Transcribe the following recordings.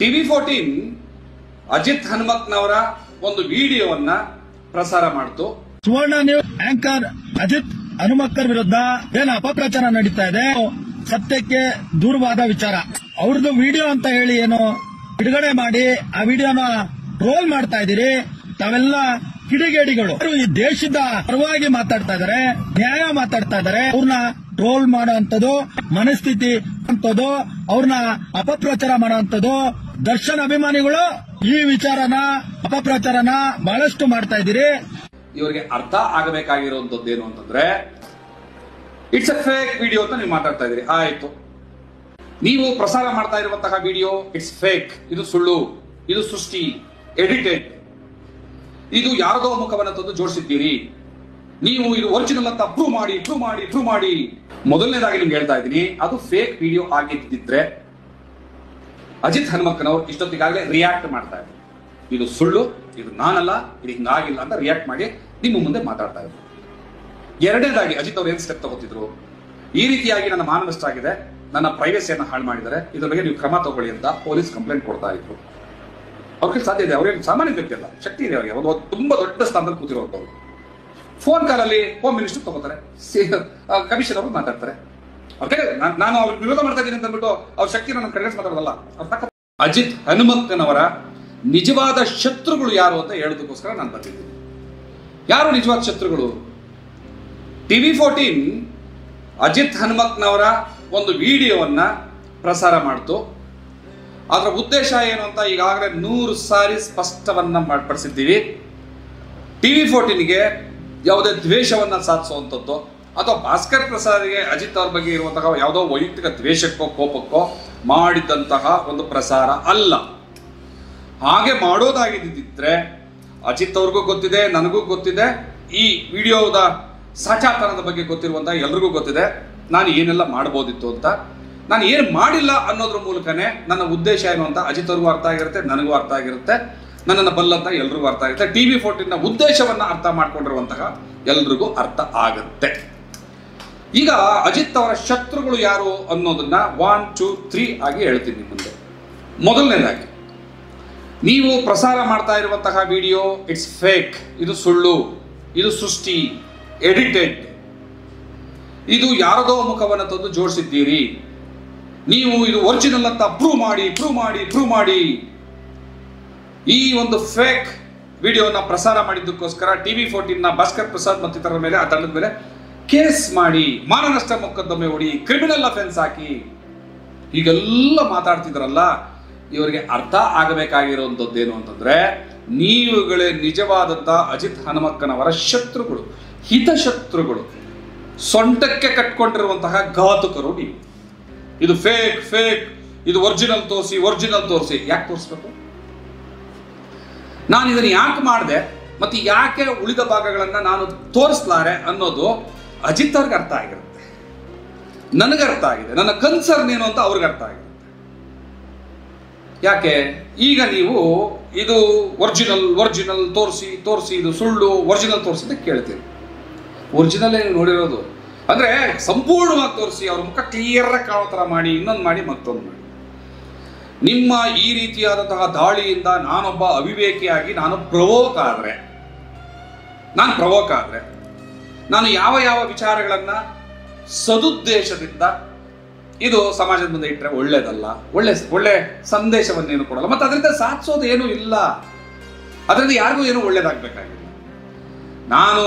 TV14 Ajit ಹನುಮಕ್ನವರ ಒಂದು ವಿಡಿಯೋವನ್ನ ಪ್ರಸಾರ ಮಾಡಿತು. ಸುವರ್ಣ ನ್ಯೂಸ್ ಆಂಕರ್ ಅಜಿತ್ ಹನುಮಕ್ಕರ್ ವಿರುದ್ಧ ಏನು ಅಪಪ್ರಚಾರ ನಡೀತಾ ಇದೆ, ಸತ್ಯಕ್ಕೆ ದೂರವಾದ ವಿಚಾರ. ಅವ್ರದ್ದು ವಿಡಿಯೋ ಅಂತ ಹೇಳಿ ಏನು ಬಿಡುಗಡೆ ಮಾಡಿ ಆ ವಿಡಿಯೋನ ಟ್ರೋಲ್ ಮಾಡ್ತಾ ಇದ್ದೀರಿ. ತಾವೆಲ್ಲ ಕಿಡಿಗೇಡಿಗಳು. ಈ ದೇಶದ ಪರವಾಗಿ ಮಾತಾಡ್ತಾ ಇದಾರೆ, ನ್ಯಾಯ ಮಾತಾಡ್ತಾ ಇದಾರೆ. ಅವ್ರನ್ನ ಟ್ರೋಲ್ ಮಾಡುವಂತದ್ದು ಮನಸ್ಥಿತಿ ಅಂತದ್ದು, ಅವ್ರನ್ನ ಅಪಪ್ರಚಾರ ಮಾಡುವಂತದ್ದು. ದರ್ಶನ್ ಅಭಿಮಾನಿಗಳು ಈ ವಿಚಾರನ ಅಪಪ್ರಚಾರನ ಬಹಳಷ್ಟು ಮಾಡ್ತಾ ಇದ್ದೀರಿ. ಇವರಿಗೆ ಅರ್ಥ ಆಗಬೇಕಾಗಿರುವಂತದ್ದು ಏನು ಅಂತಂದ್ರೆ, ಇಟ್ಸ್ ಎ ಫೇಕ್ ವಿಡಿಯೋ ಅಂತ ನೀವು ಮಾತಾಡ್ತಾ ಇದ್ದೀರಿ. ಆಯ್ತು, ನೀವು ಪ್ರಸಾರ ಮಾಡ್ತಾ ಇರುವಂತಹ ವಿಡಿಯೋ ಇಟ್ಸ್ ಫೇಕ್, ಇದು ಸುಳ್ಳು, ಇದು ಸೃಷ್ಟಿ, ಎಡಿಟೆಡ್, ಇದು ಯಾರದೋ ಮುಖವನ್ನು ತಂದು ಜೋಡಿಸಿದ್ದೀರಿ. ನೀವು ಇದು ಒರಿಜಿನಲ್ ಅಂತ ಪ್ರೂವ್ ಮಾಡಿ. ಮೊದಲನೇದಾಗಿ ನಿಮ್ಗೆ ಹೇಳ್ತಾ ಇದ್ದೀನಿ, ಅದು ಫೇಕ್ ವಿಡಿಯೋ ಆಗಿದ್ದಿದ್ರೆ ಅಜಿತ್ ಹನುಮಕ್ಕನವರು ಇಷ್ಟೊತ್ತಿಗಾಗಲೇ ರಿಯಾಕ್ಟ್ ಮಾಡ್ತಾ ಇದ್ರು. ಇದು ಸುಳ್ಳು, ಇದು ನಾನಲ್ಲ, ಇದು ಹಿಂಗಾಗಿಲ್ಲ ಅಂತ ರಿಯಾಕ್ಟ್ ಮಾಡಿ ನಿಮ್ಮ ಮುಂದೆ ಮಾತಾಡ್ತಾ ಇದ್ರು. ಎರಡನೇದಾಗಿ ಅಜಿತ್ ಅವ್ರು ಏನ್ ಸ್ಟೆಪ್ ತಗೋತಿದ್ರು, ಈ ರೀತಿಯಾಗಿ ನನ್ನ ಮಾನ ನಷ್ಟ ಆಗಿದೆ, ನನ್ನ ಪ್ರೈವಸಿಯನ್ನು ಹಾಳು ಮಾಡಿದ್ದಾರೆ, ಇದ್ರ ಬಗ್ಗೆ ನೀವು ಕ್ರಮ ತಗೊಳ್ಳಿ ಅಂತ ಪೊಲೀಸ್ ಕಂಪ್ಲೇಂಟ್ ಕೊಡ್ತಾ ಇದ್ರು. ಅವ್ರಿಗೆ ಸಾಧ್ಯ ಇದೆ, ಅವ್ರಿಗೆ ಸಾಮಾನ್ಯ ವ್ಯಕ್ತಿ ಅಲ್ಲ, ಶಕ್ತಿ ಇದೆ ಅವರಿಗೆ, ಒಂದು ತುಂಬಾ ದೊಡ್ಡ ಸ್ಥಾನದಲ್ಲಿ ಕೂತಿರುವಂತವ್ರು. ಫೋನ್ ಕಾಲಲ್ಲಿ ಹೋಮ್ ಮಿನಿಸ್ಟರ್ ತಗೋತಾರೆ, ಕಮಿಷನ್ ಅವರು ಮಾತಾಡ್ತಾರೆ. ನಾನು ಅವ್ರಿಗೆ ವಿರೋಧ ಮಾಡ್ತಾ ಇದ್ದೀನಿ ಅಂತ ಅಂದ್ಬಿಟ್ಟು ಅವ್ರ ಶಕ್ತಿ ನನ್ನ ಕಡೆ ಮಾತಾಡೋದಲ್ಲ. ಅಜಿತ್ ಹನುಮಕ್ಕನವರ ನಿಜವಾದ ಶತ್ರುಗಳು ಯಾರು ಅಂತ ಹೇಳೋದಕ್ಕೋಸ್ಕರ ನಾನು ಬಂದಿದ್ದೀನಿ. ಯಾರು ನಿಜವಾದ ಶತ್ರುಗಳು? TV14 ಅಜಿತ್ ಹನುಮಕ್ನವರ ಒಂದು ವಿಡಿಯೋವನ್ನ ಪ್ರಸಾರ ಮಾಡಿತು. ಅದರ ಉದ್ದೇಶ ಏನು ಅಂತ ಈಗಾಗಲೇ 100 ಸಾರಿ ಸ್ಪಷ್ಟವನ್ನ ಪಡಿಸಿದ್ದೀವಿ. TV14ಗೆ ಯಾವುದೇ ದ್ವೇಷವನ್ನ ಸಾಧಿಸುವಂಥದ್ದು ಅಥವಾ ಭಾಸ್ಕರ್ ಪ್ರಸಾದ್ಗೆ ಅಜಿತ್ ಅವ್ರ ಬಗ್ಗೆ ಇರುವಂತಹ ಯಾವುದೋ ವೈಯಕ್ತಿಕ ದ್ವೇಷಕ್ಕೋ ಕೋಪಕ್ಕೋ ಮಾಡಿದಂತಹ ಒಂದು ಪ್ರಸಾರ ಅಲ್ಲ. ಹಾಗೆ ಮಾಡೋದಾಗಿದ್ದಿದ್ರೆ ಅಜಿತ್ ಅವ್ರಿಗೂ ಗೊತ್ತಿದೆ, ನನಗೂ ಗೊತ್ತಿದೆ, ಈ ವಿಡಿಯೋದ ಸಾಚಾತನದ ಬಗ್ಗೆ ಗೊತ್ತಿರುವಂತಹ ಎಲ್ರಿಗೂ ಗೊತ್ತಿದೆ ನಾನು ಏನೆಲ್ಲ ಮಾಡ್ಬೋದಿತ್ತು ಅಂತ. ನಾನು ಏನು ಮಾಡಿಲ್ಲ ಅನ್ನೋದ್ರ ಮೂಲಕನೇ ನನ್ನ ಉದ್ದೇಶ ಏನು ಅಂತ ಅಜಿತ್ ಅವ್ರಿಗೂ ಅರ್ಥ ಆಗಿರುತ್ತೆ, ನನಗೂ ಅರ್ಥ ಆಗಿರುತ್ತೆ, ನನ್ನನ್ನು ಬಲ್ಲಂತ ಎಲ್ರಿಗೂ ಅರ್ಥ ಆಗುತ್ತೆ. TV14ನ ಉದ್ದೇಶವನ್ನ ಅರ್ಥ ಮಾಡ್ಕೊಂಡಿರುವಂತಹ ಎಲ್ರಿಗೂ ಅರ್ಥ ಆಗುತ್ತೆ. ಈಗ ಅಜಿತ್ ಅವರ ಶತ್ರುಗಳು ಯಾರು ಅನ್ನೋದನ್ನ 1, 2, 3 ಆಗಿ ಹೇಳ್ತೀನಿ ನಿಮ್ಮ ಮುಂದೆ. ಮೊದಲನೇದಾಗಿ, ನೀವು ಪ್ರಸಾರ ಮಾಡ್ತಾ ಇರುವಂತಹ ವಿಡಿಯೋ ಇಟ್ಸ್ ಫೇಕ್, ಇದು ಸುಳ್ಳು, ಇದು ಸೃಷ್ಟಿ, ಎಡಿಟೆಡ್, ಇದು ಯಾರದೋ ಮುಖವನ್ನು ತಂದು ಜೋಡಿಸಿದ್ದೀರಿ. ನೀವು ಇದು ಒರಿಜಿನಲ್ ಅಂತ ಪ್ರೂವ್ ಮಾಡಿ ಈ ಒಂದು ಫೇಕ್ ವಿಡಿಯೋನ ಪ್ರಸಾರ ಮಾಡಿದ್ದಕ್ಕೋಸ್ಕರ TV14ನ ಭಾಸ್ಕರ್ ಪ್ರಸಾದ್ ಮತ್ತಿತರ ಮೇಲೆ, ಆ ತಂಡದ ಮೇಲೆ ಕೇಸ್ ಮಾಡಿ, ಮಾನ ನಷ್ಟ ಮೊಕದ್ದಮೆ ಹೂಡಿ, ಕ್ರಿಮಿನಲ್ ಅಫೆನ್ಸ್ ಹಾಕಿ, ಹೀಗೆಲ್ಲ ಮಾತಾಡ್ತಿದ್ರಲ್ಲ. ಇವರಿಗೆ ಅರ್ಥ ಆಗಬೇಕಾಗಿರುವಂಥದ್ದೇನು ಅಂತಂದ್ರೆ, ನೀವುಗಳೇ ನಿಜವಾದಂಥ ಅಜಿತ್ ಹನುಮಕ್ಕನವರ ಶತ್ರುಗಳು, ಹಿತಶತ್ರುಗಳು, ಸೊಂಟಕ್ಕೆ ಕಟ್ಕೊಂಡಿರುವಂತಹ ಘಾತುಕರು ನೀವು. ಇದು ಫೇಕ್, ಇದು ಒರಿಜಿನಲ್ ತೋರಿಸಿ. ಯಾಕೆ ತೋರಿಸ್ಬೇಕು? ನಾನು ಇದನ್ನು ಯಾಕೆ ಮಾಡಿದೆ ಮತ್ತೆ ಯಾಕೆ ಉಳಿದ ಭಾಗಗಳನ್ನು ನಾನು ತೋರಿಸ್ಲಾರೆ ಅನ್ನೋದು ಅಜಿತ್ ಅವ್ರಿಗೆ ಅರ್ಥ ಆಗಿರುತ್ತೆ, ನನಗೆ ಅರ್ಥ ಆಗಿದೆ. ನನ್ನ ಕನ್ಸರ್ನ್ ಏನು ಅಂತ ಅವ್ರಿಗೆ ಅರ್ಥ ಆಗಿರುತ್ತೆ. ಯಾಕೆ ಈಗ ನೀವು ಇದು ಒರಿಜಿನಲ್ ತೋರಿಸಿ ಇದು ಸುಳ್ಳು, ಒರಿಜಿನಲ್ ತೋರಿಸಿ ಅಂತ ಕೇಳ್ತೀರಿ. ಒರಿಜಿನಲ್ ಏನು ನೋಡಿರೋದು ಅಂದ್ರೆ ಸಂಪೂರ್ಣವಾಗಿ ತೋರಿಸಿ, ಅವ್ರ ಮುಖ ಕ್ಲಿಯರ್ ಆಗಿ ಕಾಣೋ ಥರ ಮಾಡಿ, ಇನ್ನೊಂದು ಮಾಡಿ, ಮತ್ತೊಂದು ಮಾಡಿ. ನಿಮ್ಮ ಈ ರೀತಿಯಾದಂತಹ ದಾಳಿಯಿಂದ ನಾನೊಬ್ಬ ಅವಿವೇಕಿಯಾಗಿ ನಾನು ಪ್ರವೋಕ್ ಆದ್ರೆ ನಾನು ಯಾವ ವಿಚಾರಗಳನ್ನ ಸದುದ್ದೇಶದಿಂದ ಇದು ಸಮಾಜದ ಮುಂದೆ ಇಟ್ಟರೆ ಒಳ್ಳೇದಲ್ಲ, ಒಳ್ಳೆ ಸಂದೇಶವನ್ನೇನು ಕೊಡಲ್ಲ, ಮತ್ತೆ ಅದರಿಂದ ಸಾಧಿಸೋದು ಏನೂ ಇಲ್ಲ, ಅದರಿಂದ ಯಾರಿಗೂ ಏನು ಒಳ್ಳೇದಾಗಬೇಕಾಗಿಲ್ಲ. ನಾನು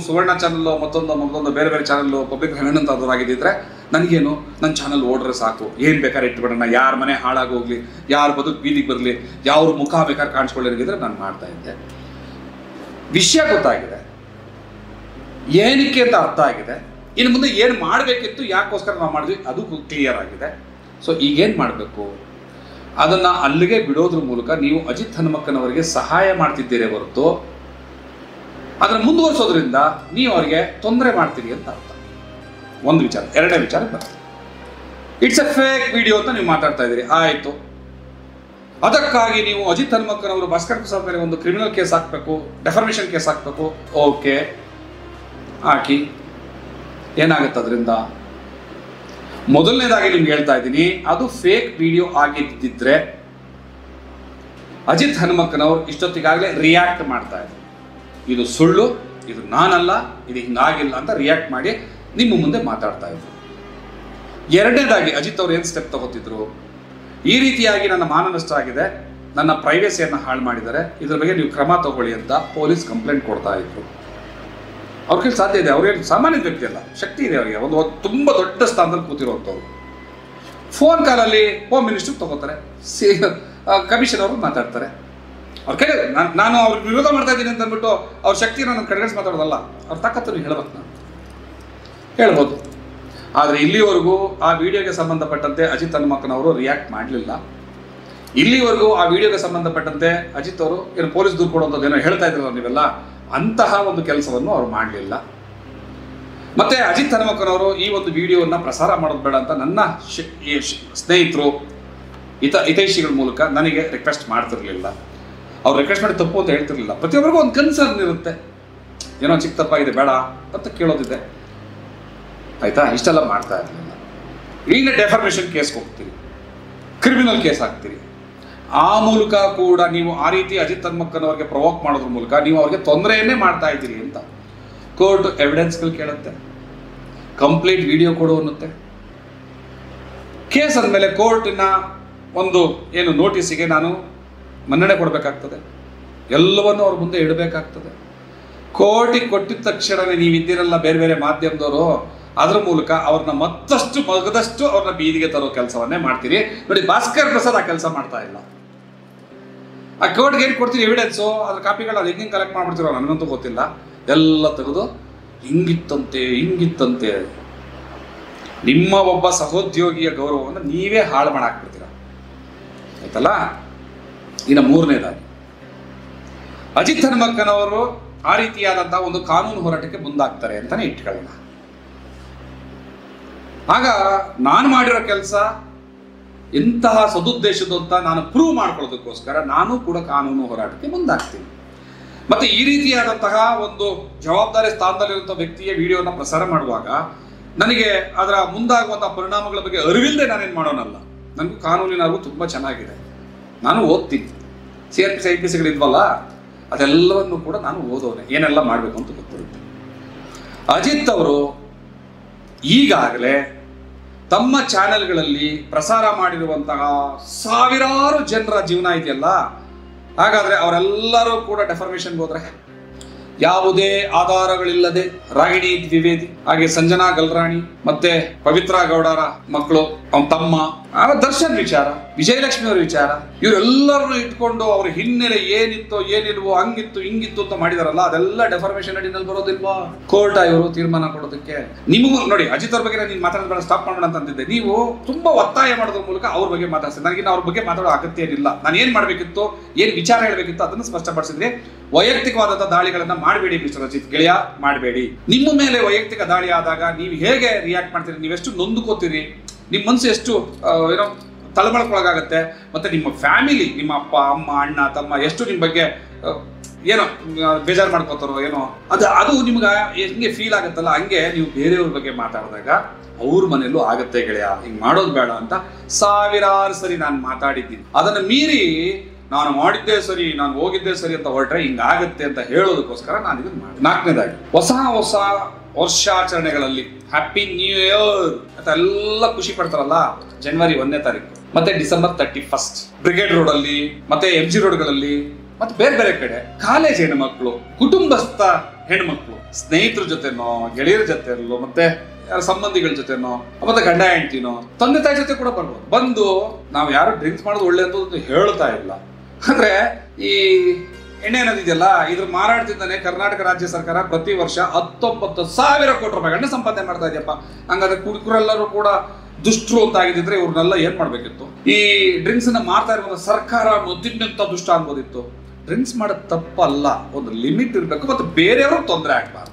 ಸುವರ್ಣ ಚಾನಲ್ ಮತ್ತೊಂದು ಬೇರೆ ಚಾನಲ್ ಪಬ್ಲಿಕ್ ಹೆಣ್ಣಂತಾದವರಾಗಿದ್ದಿದ್ರೆ ನನಗೇನು, ನನ್ನ ಚಾನಲ್ ಓಡ್ರೆ ಸಾಕು, ಏನು ಬೇಕಾದ್ರೆ ಇಟ್ಬಿಡೋಣ, ಯಾರ ಮನೆ ಹಾಳಾಗೋಗ್ಲಿ, ಯಾರ ಬದುಕು ಬೀದಿಗೆ ಬರಲಿ, ಯಾವ್ರ ಮುಖ ಬೇಕಾದ್ರೆ ಕಾಣಿಸ್ಕೊಳ್ಳೋರಿಗಿದ್ರೆ ನಾನು ಮಾಡ್ತಾ ಇದ್ದೆ. ವಿಷಯ ಗೊತ್ತಾಗಿದೆ, ಏನಕ್ಕೆ ಅಂತ ಅರ್ಥ ಆಗಿದೆ, ಇನ್ನು ಮುಂದೆ ಏನು ಮಾಡಬೇಕಿತ್ತು, ಯಾಕೋಸ್ಕರ ನಾವು ಮಾಡಿದ್ವಿ ಅದು ಕ್ಲಿಯರ್ ಆಗಿದೆ. ಸೊ ಈಗೇನು ಮಾಡಬೇಕು, ಅದನ್ನು ಅಲ್ಲಿಗೆ ಬಿಡೋದ್ರ ಮೂಲಕ ನೀವು ಅಜಿತ್ ಹನುಮಕ್ಕನವರಿಗೆ ಸಹಾಯ ಮಾಡ್ತಿದ್ದೀರೇ ಹೊರತು ಅದನ್ನು ಮುಂದುವರಿಸೋದ್ರಿಂದ ನೀವು ಅವರಿಗೆ ತೊಂದರೆ ಮಾಡ್ತೀರಿ ಅಂತ ಅರ್ಥ. ಒಂದು ವಿಚಾರ. ಎರಡನೇ ವಿಚಾರ ಬರ್ತದೆ, ಇಟ್ಸ್ ಎ ಫೇಕ್ ವಿಡಿಯೋ ಅಂತ ನೀವು ಮಾತಾಡ್ತಾ ಇದ್ದೀರಿ. ಆಯಿತು, ಅದಕ್ಕಾಗಿ ನೀವು ಅಜಿತ್ ಹನುಮಕ್ಕನವರು ಭಾಸ್ಕರ್ ಪ್ರಸಾದ್ ಮೇಲೆ ಒಂದು ಕ್ರಿಮಿನಲ್ ಕೇಸ್ ಹಾಕಬೇಕು, ಡೆಫರ್ಮೇಷನ್ ಕೇಸ್ ಹಾಕಬೇಕು. ಓಕೆ, ಹಾಕಿ. ಏನಾಗುತ್ತೆ ಅದರಿಂದ? ಮೊದಲನೇದಾಗಿ ನಿಮ್ಗೆ ಹೇಳ್ತಾ ಇದ್ದೀನಿ, ಅದು ಫೇಕ್ ವಿಡಿಯೋ ಆಗಿದ್ದಿದ್ರೆ ಅಜಿತ್ ಹನುಮಕ್ಕನವರು ಇಷ್ಟೊತ್ತಿಗಾಗಲೇ ರಿಯಾಕ್ಟ್ ಮಾಡ್ತಾ ಇದ್ರು, ಇದು ಸುಳ್ಳು, ಇದು ನಾನಲ್ಲ, ಇದು ಹಿಂಗಾಗಿಲ್ಲ ಅಂತ ರಿಯಾಕ್ಟ್ ಮಾಡಿ ನಿಮ್ಮ ಮುಂದೆ ಮಾತಾಡ್ತಾ ಇದ್ರು. ಎರಡನೇದಾಗಿ ಅಜಿತ್ ಅವ್ರು ಏನು ಸ್ಟೆಪ್ ತಗೋತಿದ್ರು, ಈ ರೀತಿಯಾಗಿ ನನ್ನ ಮಾನ ನಷ್ಟ ಆಗಿದೆ, ನನ್ನ ಪ್ರೈವೇಸಿಯನ್ನು ಹಾಳು ಮಾಡಿದ್ದಾರೆ, ಇದ್ರ ಬಗ್ಗೆ ನೀವು ಕ್ರಮ ತಗೊಳ್ಳಿ ಅಂತ ಪೊಲೀಸ್ ಕಂಪ್ಲೇಂಟ್ ಕೊಡ್ತಾ ಇದ್ರು. ಅವ್ರ ಕೈಲಿ ಸಾಧ್ಯ ಇದೆ, ಅವ್ರಿಗೆ ಸಾಮಾನ್ಯ ವ್ಯಕ್ತಿ ಅಲ್ಲ, ಶಕ್ತಿ ಇದೆ ಅವರಿಗೆ, ಒಂದು ತುಂಬ ದೊಡ್ಡ ಸ್ಥಾನದಲ್ಲಿ ಕೂತಿರುವಂಥವ್ರು. ಫೋನ್ ಕಾಲಲ್ಲಿ ಹೋಮ್ ಮಿನಿಸ್ಟರ್ ತಗೋತಾರೆ, ಕಮಿಷನ್ ಅವರು ಮಾತಾಡ್ತಾರೆ. ಅವ್ರ ಕೈ ನಾನು ಅವ್ರ ವಿರೋಧ ಮಾಡ್ತಾ ಇದ್ದೀನಿ ಅಂತ ಅಂದ್ಬಿಟ್ಟು ಅವ್ರ ಶಕ್ತಿನ ನಾನು ಕಡೆಗಣಿಸಿ ಮಾತಾಡೋದಲ್ಲ, ಅವ್ರ ತಾಕತ್ತನ್ನು ಹೇಳ್ಬೇಕು, ನಾನು ಹೇಳ್ಬೋದು. ಆದರೆ ಇಲ್ಲಿವರೆಗೂ ಆ ವಿಡಿಯೋಗೆ ಸಂಬಂಧಪಟ್ಟಂತೆ ಅಜಿತ್ ಹನುಮಕ್ಕನವರು ರಿಯಾಕ್ಟ್ ಮಾಡಲಿಲ್ಲ. ಇಲ್ಲಿವರೆಗೂ ಆ ವಿಡಿಯೋಗೆ ಸಂಬಂಧಪಟ್ಟಂತೆ ಅಜಿತ್ ಅವರು ಏನು ಪೊಲೀಸ್ ದೂರು ಕೊಡುವಂಥದ್ದು ಏನೋ ಹೇಳ್ತಾ ಇದ್ರಲ್ಲ ನೀವೆಲ್ಲ, ಅಂತಹ ಒಂದು ಕೆಲಸವನ್ನು ಅವ್ರು ಮಾಡಲಿಲ್ಲ. ಮತ್ತೆ ಅಜಿತ್ ಹನುಮಕ್ಕನವರು ಈ ಒಂದು ವಿಡಿಯೋವನ್ನು ಪ್ರಸಾರ ಮಾಡೋದು ಬೇಡ ಅಂತ ನನ್ನ ಸ್ನೇಹಿತರು ಹಿತೈಷಿಗಳ ಮೂಲಕ ನನಗೆ ರಿಕ್ವೆಸ್ಟ್ ಮಾಡ್ತಿರ್ಲಿಲ್ಲ. ಅವ್ರು ರಿಕ್ವೆಸ್ಟ್ ಮಾಡಿ ತಪ್ಪು ಅಂತ ಹೇಳ್ತಿರ್ಲಿಲ್ಲ. ಪ್ರತಿಯೊಬ್ಬರಿಗೂ ಒಂದು ಕನ್ಸರ್ನ್ ಇರುತ್ತೆ, ಏನೋ ಚಿಕ್ಕ ತಪ್ಪಾಗಿದೆ ಬೇಡ ಅಂತ ಕೇಳೋದಿದೆ, ಆಯ್ತಾ? ಇಷ್ಟೆಲ್ಲ ಮಾಡ್ತಾ ಇರಲಿಲ್ಲ. ಈಗ ಡೆಫರ್ಮೇಷನ್ ಕೇಸ್ಗೆ ಹೋಗ್ತೀರಿ, ಕ್ರಿಮಿನಲ್ ಕೇಸ್ ಹಾಕ್ತೀರಿ. ಆ ಮೂಲಕ ಕೂಡ ನೀವು ಆ ರೀತಿ ಅಜಿತ್ ಹನುಮಕ್ಕನವ್ರಿಗೆ ಪ್ರವೋಕ್ ಮಾಡೋದ್ರ ಮೂಲಕ ನೀವು ಅವ್ರಿಗೆ ತೊಂದರೆಯನ್ನೇ ಮಾಡ್ತಾ ಇದ್ದೀರಿ ಅಂತ ಕೋರ್ಟ್ ಎವಿಡೆನ್ಸ್ಗಳು ಕೇಳುತ್ತೆ, ಕಂಪ್ಲೀಟ್ ವಿಡಿಯೋ ಕೊಡು ಅನ್ನುತ್ತೆ. ಕೇಸ್ ಅಂದಮೇಲೆ ಕೋರ್ಟಿನ ಒಂದು ಏನು ನೋಟಿಸಿಗೆ ನಾನು ಮನ್ನಣೆ ಕೊಡಬೇಕಾಗ್ತದೆ, ಎಲ್ಲವನ್ನು ಅವ್ರ ಮುಂದೆ ಇಡಬೇಕಾಗ್ತದೆ. ಕೋರ್ಟಿಗೆ ಕೊಟ್ಟಿದ ತಕ್ಷಣವೇ ನೀವಿದ್ದೀರಲ್ಲ ಬೇರೆ ಬೇರೆ ಮಾಧ್ಯಮದವರು, ಅದ್ರ ಮೂಲಕ ಅವ್ರನ್ನ ಮತ್ತಷ್ಟು ಮಗದಷ್ಟು ಅವ್ರನ್ನ ಬೀದಿಗೆ ತರೋ ಕೆಲಸವನ್ನೇ ಮಾಡ್ತೀರಿ. ನೋಡಿ, ಭಾಸ್ಕರ್ ಪ್ರಸಾದ್ ಆ ಕೆಲಸ ಮಾಡ್ತಾ ಇಲ್ಲ. ಆ ಕೋರ್ಟ್ಗೆ ಏನು ಕೊಡ್ತೀರಿ ಎವಿಡೆನ್ಸು, ಅದ್ರ ಕಾಪಿಗಳು ಅದು ಹೆಂಗೆ ಕಲೆಕ್ಟ್ ಮಾಡ್ಬಿಡ್ತಿರೋ ನನಗಂತೂ ಗೊತ್ತಿಲ್ಲ. ಎಲ್ಲ ತೆಗೆದು ಹಿಂಗಿತ್ತಂತೆ ನಿಮ್ಮ ಒಬ್ಬ ಸಹೋದ್ಯೋಗಿಯ ಗೌರವವನ್ನು ನೀವೇ ಹಾಳು ಮಾಡಾಕ್ಬಿಡ್ತೀರ, ಆಯ್ತಲ್ಲ? ಇನ್ನು ಮೂರನೇದಾಗಿ ಅಜಿತ್ ಹನುಮಕ್ಕನವರು ಆ ರೀತಿಯಾದಂತಹ ಒಂದು ಕಾನೂನು ಹೋರಾಟಕ್ಕೆ ಮುಂದಾಗ್ತಾರೆ ಅಂತಾನೆ ಇಟ್ಕೊಳ್ಳೋಣ. ಆಗ ನಾನು ಮಾಡಿರೋ ಕೆಲಸ ಇಂತಹ ಸದುದ್ದೇಶದ ಅಂತ ನಾನು ಪ್ರೂವ್ ಮಾಡ್ಕೊಳ್ಳೋದಕ್ಕೋಸ್ಕರ ನಾನು ಕೂಡ ಕಾನೂನು ಹೋರಾಟಕ್ಕೆ ಮುಂದಾಗ್ತೀನಿ. ಮತ್ತೆ ಈ ರೀತಿಯಾದಂತಹ ಒಂದು ಜವಾಬ್ದಾರಿ ಸ್ಥಾನದಲ್ಲಿರುವಂಥ ವ್ಯಕ್ತಿಯ ವಿಡಿಯೋನ ಪ್ರಸಾರ ಮಾಡುವಾಗ ನನಗೆ ಅದರ ಮುಂದಾಗುವಂತಹ ಪರಿಣಾಮಗಳ ಬಗ್ಗೆ ಅರಿವಿಲ್ಲದೆ ನಾನೇನು ಮಾಡೋನಲ್ಲ. ನನಗೂ ಕಾನೂನಿನ ಅರಿವು ತುಂಬ ಚೆನ್ನಾಗಿದೆ, ನಾನು ಓದ್ತೀನಿ. CRPC IPCಗಳಿದ್ವಲ್ಲ, ಅದೆಲ್ಲವನ್ನು ಕೂಡ ನಾನು ಓದೋನೆ, ಏನೆಲ್ಲ ಮಾಡಬೇಕು ಅಂತ ಗೊತ್ತಿರುತ್ತೆ. ಅಜಿತ್ ಅವರು ಈಗಾಗಲೇ ತಮ್ಮ ಚಾನೆಲ್ಗಳಲ್ಲಿ ಪ್ರಸಾರ ಮಾಡಿರುವಂತಹ ಸಾವಿರಾರು ಜನರ ಜೀವನ ಇದೆಯಲ್ಲ, ಹಾಗಾದರೆ ಅವರೆಲ್ಲರೂ ಕೂಡ ಡೆಫರ್ಮೇಷನ್ಗೆ ಹೋದ್ರೆ, ಯಾವುದೇ ಆಧಾರಗಳಿಲ್ಲದೆ ರಾಗಿಣಿ ದ್ವಿವೇದಿ, ಹಾಗೆ ಸಂಜನಾ ಗಲ್ರಾಣಿ, ಮತ್ತೆ ಪವಿತ್ರ ಗೌಡರ ಮಕ್ಕಳು, ಅವನ ತಮ್ಮ, ದರ್ಶನ್ ವಿಚಾರ, ವಿಜಯಲಕ್ಷ್ಮಿ ಅವರ ವಿಚಾರ, ಇವರೆಲ್ಲರನ್ನು ಇಟ್ಕೊಂಡು ಅವ್ರ ಹಿನ್ನೆಲೆ ಏನಿತ್ತೋ ಏನಿಲ್ವೋ ಹಂಗಿತ್ತು ಹಿಂಗಿತ್ತು ಅಂತ ಮಾಡಿದಾರಲ್ಲ, ಅದೆಲ್ಲ ಡೆಫರ್ಮೇಷನ್ ಅಡಿನಲ್ಲಿ ಬರೋದಿಲ್ವಾ? ಕೋರ್ಟ್ ಇವರು ತೀರ್ಮಾನ ಕೊಡೋದಕ್ಕೆ. ನಿಮಗೂ ನೋಡಿ, ಅಜಿತ್ ಅವ್ರ ಬಗ್ಗೆ ನೀನು ಮಾತಾಡೋದು ಸ್ಟಾಪ್ ಮಾಡೋಣ ಅಂತ ಅಂತಿದ್ದೆ. ನೀವು ತುಂಬಾ ಒತ್ತಾಯ ಮಾಡೋದ್ರ ಮೂಲಕ ಅವ್ರ ಬಗ್ಗೆ ಮಾತಾಡ್ಸಿದ್ರೆ ನನಗಿನ್ನ ಅವ್ರ ಬಗ್ಗೆ ಮಾತಾಡೋ ಅಗತ್ಯ ಏನಿಲ್ಲ. ನಾನು ಏನ್ ಮಾಡ್ಬೇಕಿತ್ತು, ಏನ್ ವಿಚಾರ ಹೇಳ್ಬೇಕಿತ್ತು ಅದನ್ನು ಸ್ಪಷ್ಟಪಡಿಸಿದ್ರೆ. ವೈಯಕ್ತಿಕವಾದಂತಹ ದಾಳಿಗಳನ್ನ ಮಾಡಬೇಡಿ ಮಿಸ್ಟರ್ ಅಜಿತ್ ಗೆಳೆಯ, ಮಾಡಬೇಡಿ. ನಿಮ್ಮ ಮೇಲೆ ವೈಯಕ್ತಿಕ ದಾಳಿ ಆದಾಗ ನೀವು ಹೇಗೆ ರಿಯಾಕ್ಟ್ ಮಾಡ್ತೀರಿ, ನೀವೆಷ್ಟು ನೊಂದುಕೋತೀರಿ, ನಿಮ್ಮ ಮನಸ್ಸು ಎಷ್ಟು ಏನೋ ತಳಮಳಕ್ಕೊಳಗಾಗತ್ತೆ, ಮತ್ತೆ ನಿಮ್ಮ ಫ್ಯಾಮಿಲಿ, ನಿಮ್ಮ ಅಪ್ಪ ಅಮ್ಮ ಅಣ್ಣ ತಮ್ಮ ಎಷ್ಟು ನಿಮ್ಮ ಬಗ್ಗೆ ಏನೋ ಬೇಜಾರು ಮಾಡ್ಕೋತಾರೋ ಏನೋ, ಅದು ನಿಮ್ಗೆ ಹೆಂಗೆ ಫೀಲ್ ಆಗುತ್ತಲ್ಲ, ಹಂಗೆ ನೀವು ಬೇರೆಯವ್ರ ಬಗ್ಗೆ ಮಾತಾಡಿದಾಗ ಅವ್ರ ಮನೆಯಲ್ಲೂ ಆಗತ್ತೆ ಗೆಳೆಯ, ಹಿಂಗೆ ಮಾಡೋದು ಬೇಡ ಅಂತ ಸಾವಿರಾರು ಸರಿ ನಾನು ಮಾತಾಡಿದ್ದೀನಿ. ಅದನ್ನು ಮೀರಿ ನಾನು ಮಾಡಿದ್ದೇ ಸರಿ, ನಾನು ಹೋಗಿದ್ದೇ ಸರಿ ಅಂತ ಹೊರಟ್ರೆ ಹಿಂಗಾಗತ್ತೆ ಅಂತ ಹೇಳೋದಕ್ಕೋಸ್ಕರ ನಾನು ಇದನ್ನು ಮಾಡಿ. ನಾಲ್ಕನೇದಾಗಿ ಹೊಸ ವರ್ಷಾಚರಣೆಗಳಲ್ಲಿ ಹ್ಯಾಪಿ ನ್ಯೂ ಇಯರ್ ಅಂತ ಎಲ್ಲ ಖುಷಿ ಪಡ್ತಾರಲ್ಲ, ಜನವರಿ 1ನೇ ತಾರೀಕು ಮತ್ತೆ ಡಿಸೆಂಬರ್ 31 ಬ್ರಿಗೇಡ್ ರೋಡ್ ಅಲ್ಲಿ ಮತ್ತೆ MG ರೋಡ್ಗಳಲ್ಲಿ ಮತ್ತೆ ಬೇರೆ ಬೇರೆ ಕಡೆ ಕಾಲೇಜ್ ಹೆಣ್ಮಕ್ಳು, ಕುಟುಂಬಸ್ಥ ಹೆಣ್ಮಕ್ಳು, ಸ್ನೇಹಿತರ ಜೊತೆನೋ ಗೆಳೆಯರ ಜೊತೆನೋ ಮತ್ತೆ ಸಂಬಂಧಿಗಳ ಜೊತೆನೋ ಮತ್ತೆ ಗಂಡ ಹೆಂಡ್ತಿನೋ ತಂದೆ ತಾಯಿ ಜೊತೆ ಕೂಡ ಬರ್ಬೋದು. ಬಂದು ನಾವು ಯಾರು ಡ್ರಿಂಕ್ಸ್ ಮಾಡೋದು ಒಳ್ಳೆ ಅಂತ ಹೇಳ್ತಾ ಇಲ್ಲ, ಅಂದ್ರೆ ಈ ಎಣ್ಣೆ ಅನ್ನೋದಿದೆಯಲ್ಲ, ಇದ್ರ ಮಾರಾಟದಿಂದನೇ ಕರ್ನಾಟಕ ರಾಜ್ಯ ಸರ್ಕಾರ ಪ್ರತಿ ವರ್ಷ 19,000 ಕೋಟಿ ರೂಪಾಯಿಗಳನ್ನ ಸಂಪಾದನೆ ಮಾಡ್ತಾ ಇದೆಯಪ್ಪ. ಹಂಗಾದ್ರೆ ಕುಡುಕರೆಲ್ಲರೂ ಕೂಡ ದುಷ್ಟರು ಅಂತ ಆಗಿದ್ರೆ ಇವ್ರನ್ನೆಲ್ಲ ಏನ್ ಮಾಡ್ಬೇಕಿತ್ತು? ಈ ಡ್ರಿಂಕ್ಸ್ ಅನ್ನ ಮಾರ್ತಾ ಇರುವಂತ ಸರ್ಕಾರ ಮೊದಲಿನಂತ ದುಷ್ಟ ಅನ್ಬೋದಿತ್ತು. ಡ್ರಿಂಕ್ಸ್ ಮಾಡೋದು ತಪ್ಪಲ್ಲ, ಒಂದು ಲಿಮಿಟ್ ಇರಬೇಕು, ಮತ್ತೆ ಬೇರೆಯವ್ರಿಗೆ ತೊಂದರೆ ಆಗ್ಬಾರ್ದು.